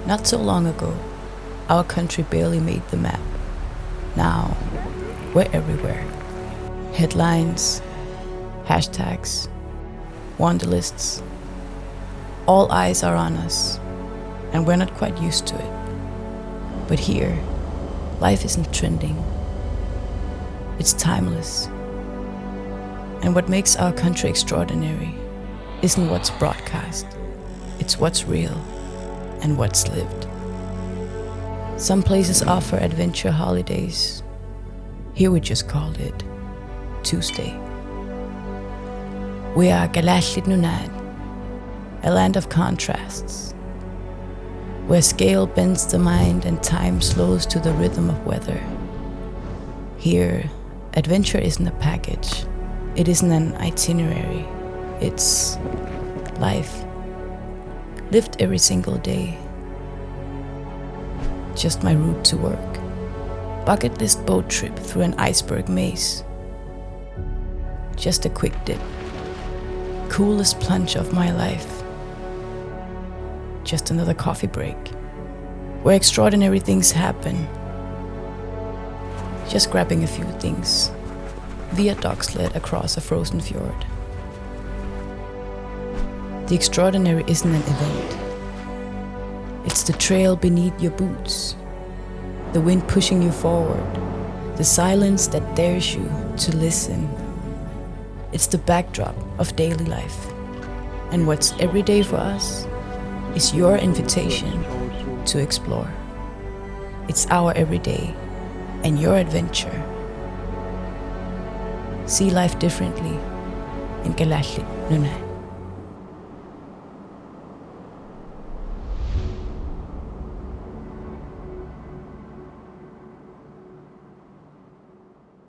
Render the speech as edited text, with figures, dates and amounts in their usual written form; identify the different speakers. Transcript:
Speaker 1: Not so long ago, our country barely made the map. Now, we're everywhere. Headlines, hashtags, wanderlists. All eyes are on us, and we're not quite used to it. But here, life isn't trending. It's timeless. And what makes our country extraordinary isn't what's broadcast. It's what's real and what's lived. Some places offer adventure holidays. Here we just called it Tuesday. We are Kalaallit Nunaat, a land of contrasts, where scale bends the mind and time slows to the rhythm of weather. Here, adventure isn't a package. It isn't an itinerary. It's life, lived every single day. Just my route to work. Bucket list boat trip through an iceberg maze. Just a quick dip. Coolest plunge of my life. Just another coffee break, where extraordinary things happen. Just grabbing a few things via dog sled across a frozen fjord. The extraordinary isn't an event. It's the trail beneath your boots, the wind pushing you forward, the silence that dares you to listen. It's the backdrop of daily life. And what's every day for us is your invitation to explore. It's our everyday and your adventure. See life differently in Kalaallit Nunaat.